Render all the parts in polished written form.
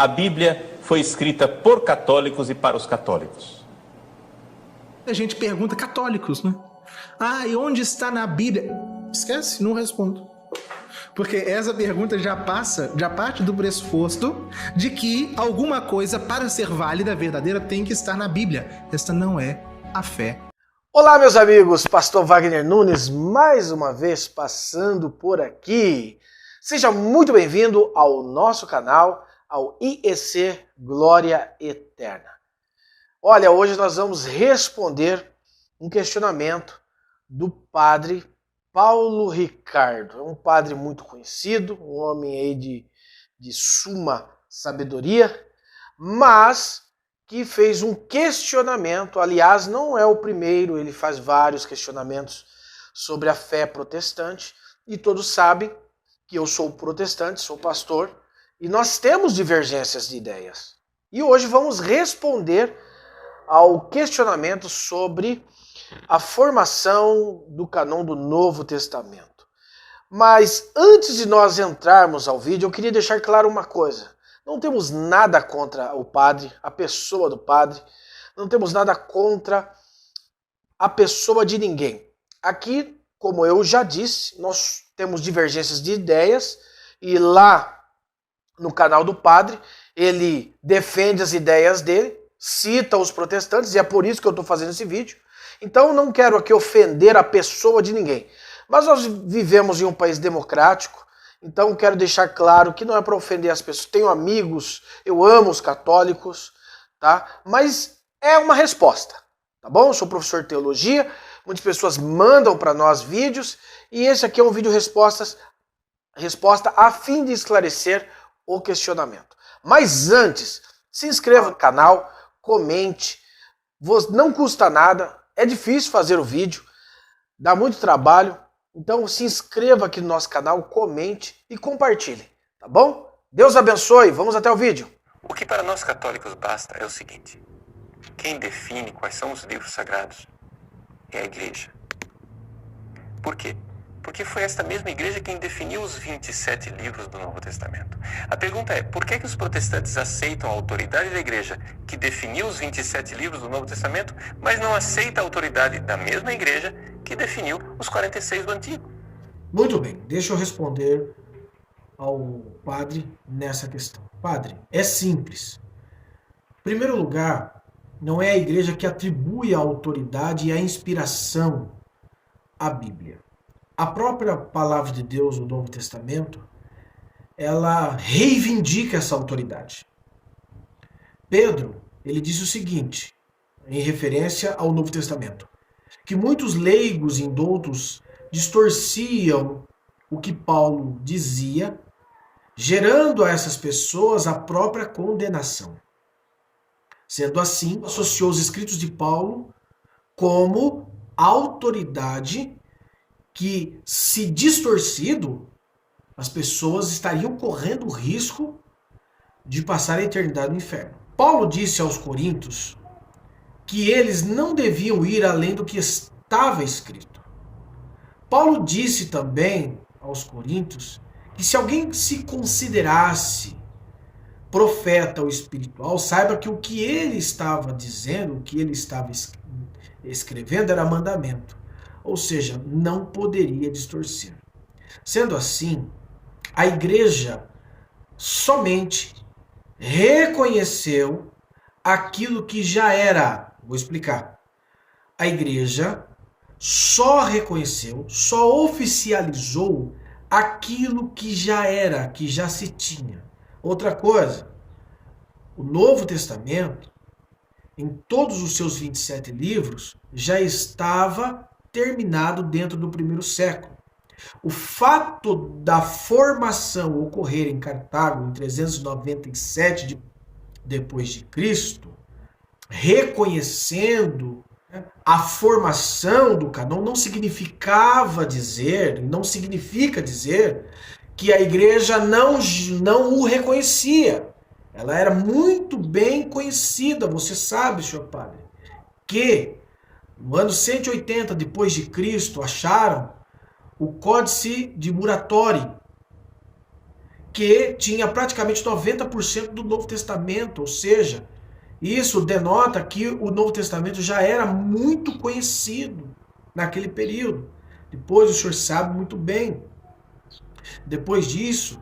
A Bíblia foi escrita por católicos e para os católicos. A gente pergunta católicos, né? E onde está na Bíblia? Esquece, não respondo. Porque essa pergunta já parte do pressuposto de que alguma coisa, para ser válida, verdadeira, tem que estar na Bíblia. Esta não é a fé. Olá, meus amigos, Pastor Wagner Nunes, mais uma vez passando por aqui. Seja muito bem-vindo ao nosso canal, ao IEC Glória Eterna. Olha, hoje nós vamos responder um questionamento do padre Paulo Ricardo. É um padre muito conhecido, um homem aí de suma sabedoria, mas que fez um questionamento. Aliás, não é o primeiro, ele faz vários questionamentos sobre a fé protestante, e todos sabem que eu sou protestante, sou pastor, e nós temos divergências de ideias. E hoje vamos responder ao questionamento sobre a formação do cânon do Novo Testamento. Mas antes de nós entrarmos ao vídeo, eu queria deixar claro uma coisa. Não temos nada contra o padre, a pessoa do padre. Não temos nada contra a pessoa de ninguém. Aqui, como eu já disse, nós temos divergências de ideias, e lá no canal do padre, ele defende as ideias dele, cita os protestantes, e é por isso que eu estou fazendo esse vídeo. Então não quero aqui ofender a pessoa de ninguém. Mas nós vivemos em um país democrático, então quero deixar claro que não é para ofender as pessoas. Tenho amigos, eu amo os católicos, tá? Mas é uma resposta, tá bom? Eu sou professor de teologia, muitas pessoas mandam para nós vídeos, e esse aqui é um vídeo resposta a fim de esclarecer o questionamento. Mas antes, se inscreva no canal, comente, não custa nada. É difícil fazer o vídeo, dá muito trabalho, então se inscreva aqui no nosso canal, comente e compartilhe, tá bom? Deus abençoe, vamos até o vídeo. O que para nós católicos basta é o seguinte: quem define quais são os livros sagrados é a Igreja. Por quê? Porque foi esta mesma Igreja quem definiu os 27 livros do Novo Testamento. A pergunta é, por que os protestantes aceitam a autoridade da Igreja que definiu os 27 livros do Novo Testamento, mas não aceita a autoridade da mesma Igreja que definiu os 46 do Antigo? Muito bem, deixa eu responder ao padre nessa questão. Padre, é simples. Em primeiro lugar, não é a Igreja que atribui a autoridade e a inspiração à Bíblia. A própria palavra de Deus, o Novo Testamento, ela reivindica essa autoridade. Pedro, ele disse o seguinte, em referência ao Novo Testamento, que muitos leigos e indoutos distorciam o que Paulo dizia, gerando a essas pessoas a própria condenação. Sendo assim, associou os escritos de Paulo como autoridade que, se distorcido, as pessoas estariam correndo o risco de passar a eternidade no inferno. Paulo disse aos coríntios que eles não deviam ir além do que estava escrito. Paulo disse também aos coríntios que se alguém se considerasse profeta ou espiritual, saiba que o que ele estava dizendo, o que ele estava escrevendo era mandamento. Ou seja, não poderia distorcer. Sendo assim, a Igreja somente reconheceu aquilo que já era. Vou explicar. A Igreja só reconheceu, só oficializou aquilo que já era, que já se tinha. Outra coisa, o Novo Testamento, em todos os seus 27 livros, já estava terminado dentro do primeiro século. O fato da formação ocorrer em Cartago em 397 depois de Cristo, reconhecendo a formação do cânon, não significa dizer que a Igreja não o reconhecia. Ela era muito bem conhecida, você sabe, senhor padre, que no ano 180 depois de Cristo acharam o Códice de Muratori, que tinha praticamente 90% do Novo Testamento, ou seja, isso denota que o Novo Testamento já era muito conhecido naquele período. Depois o senhor sabe muito bem, depois disso,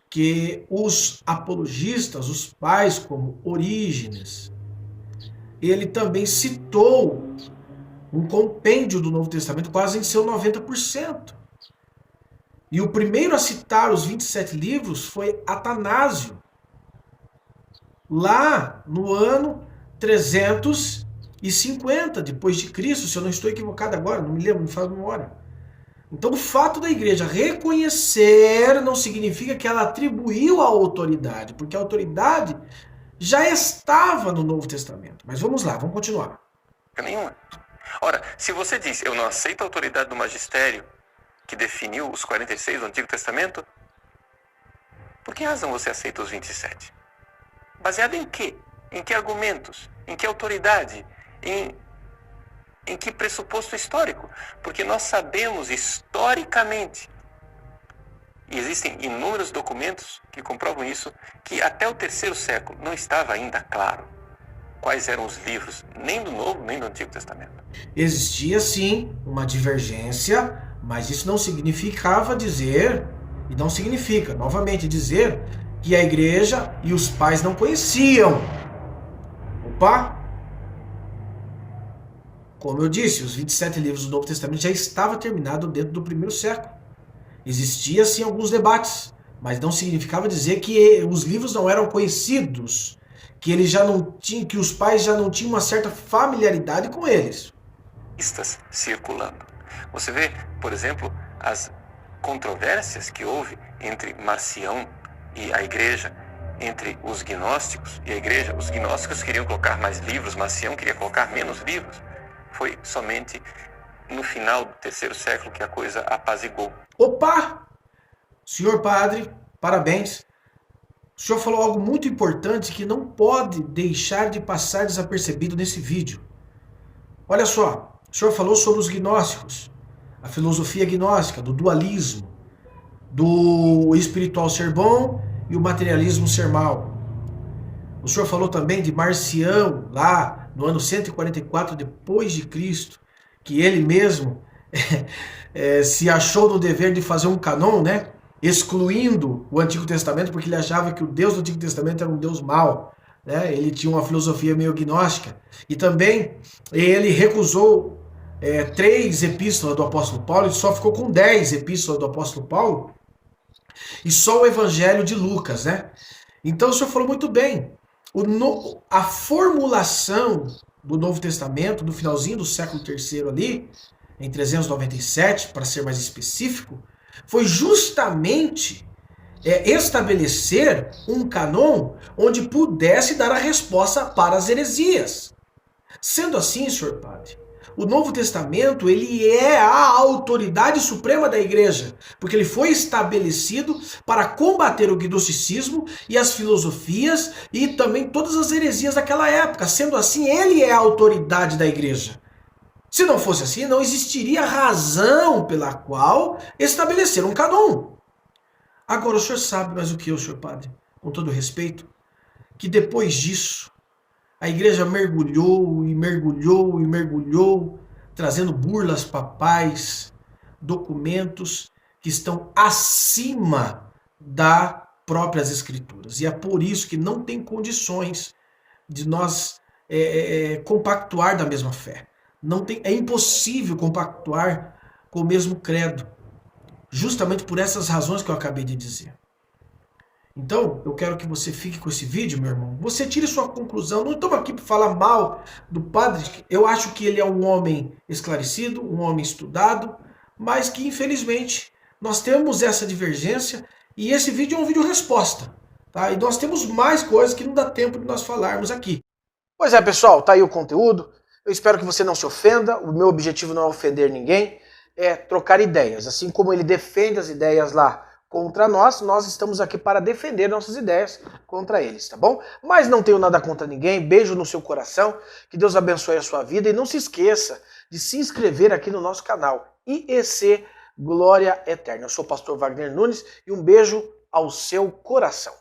que os apologistas, os pais como Orígenes, ele também citou um compêndio do Novo Testamento quase em seu 90%. E o primeiro a citar os 27 livros foi Atanásio, lá no ano 350 depois de Cristo, se eu não estou equivocado agora, não me lembro, me faz memória. Então o fato da igreja reconhecer não significa que ela atribuiu a autoridade, porque a autoridade já estava no Novo Testamento. Mas vamos lá, vamos continuar. Nenhuma. Ora, se você diz, eu não aceito a autoridade do magistério que definiu os 46 do Antigo Testamento, por que razão você aceita os 27? Baseado em quê? Em que argumentos? Em que autoridade? Em que pressuposto histórico? Porque nós sabemos historicamente, e existem inúmeros documentos que comprovam isso, que até o terceiro século não estava ainda claro quais eram os livros, nem do Novo, nem do Antigo Testamento. Existia sim uma divergência, mas isso não significava dizer, e não significa, novamente, dizer que a igreja e os pais não conheciam. Opa! Como eu disse, os 27 livros do Novo Testamento já estava terminado dentro do primeiro século. Existia sim alguns debates, mas não significava dizer que os livros não eram conhecidos, que eles já não tinham, que os pais já não tinham uma certa familiaridade com eles. Circulando. Você vê, por exemplo, as controvérsias que houve entre Marcião e a igreja, entre os gnósticos e a igreja. Os gnósticos queriam colocar mais livros, Marcião queria colocar menos livros. Foi somente no final do terceiro século que a coisa apaziguou. Opa! Senhor padre, parabéns. O senhor falou algo muito importante que não pode deixar de passar desapercebido nesse vídeo. Olha só, o senhor falou sobre os gnósticos, a filosofia gnóstica, do dualismo, do espiritual ser bom e o materialismo ser mal. O senhor falou também de Marcião, lá no ano 144 depois de Cristo, que ele mesmo se achou no dever de fazer um canon, né? Excluindo o Antigo Testamento, porque ele achava que o Deus do Antigo Testamento era um Deus mau, né? Ele tinha uma filosofia meio gnóstica. E também ele recusou 3 epístolas do apóstolo Paulo, e só ficou com 10 epístolas do apóstolo Paulo, e só o evangelho de Lucas, né? Então o senhor falou muito bem. A formulação do Novo Testamento, do finalzinho do século III ali, em 397, para ser mais específico, foi justamente estabelecer um canon onde pudesse dar a resposta para as heresias. Sendo assim, senhor padre, o Novo Testamento ele é a autoridade suprema da igreja, porque ele foi estabelecido para combater o gnosticismo e as filosofias e também todas as heresias daquela época. Sendo assim, ele é a autoridade da igreja. Se não fosse assim, não existiria razão pela qual estabelecer um canon. Agora, o senhor sabe mais o que eu, senhor padre, com todo respeito, que depois disso, a igreja mergulhou e mergulhou e mergulhou, trazendo burlas papais, documentos que estão acima das próprias escrituras. E é por isso que não tem condições de nós compactuar da mesma fé. É impossível compactuar com o mesmo credo, justamente por essas razões que eu acabei de dizer. Então, eu quero que você fique com esse vídeo, meu irmão. Você tire sua conclusão. Não estamos aqui para falar mal do padre. Eu acho que ele é um homem esclarecido, um homem estudado, mas que, infelizmente, nós temos essa divergência e esse vídeo é um vídeo resposta. Tá? E nós temos mais coisas que não dá tempo de nós falarmos aqui. Pois é, pessoal, tá aí o conteúdo. Eu espero que você não se ofenda. O meu objetivo não é ofender ninguém, é trocar ideias. Assim como ele defende as ideias lá contra nós, nós estamos aqui para defender nossas ideias contra eles, tá bom? Mas não tenho nada contra ninguém, beijo no seu coração, que Deus abençoe a sua vida e não se esqueça de se inscrever aqui no nosso canal IEC Glória Eterna. Eu sou o pastor Wagner Nunes e um beijo ao seu coração.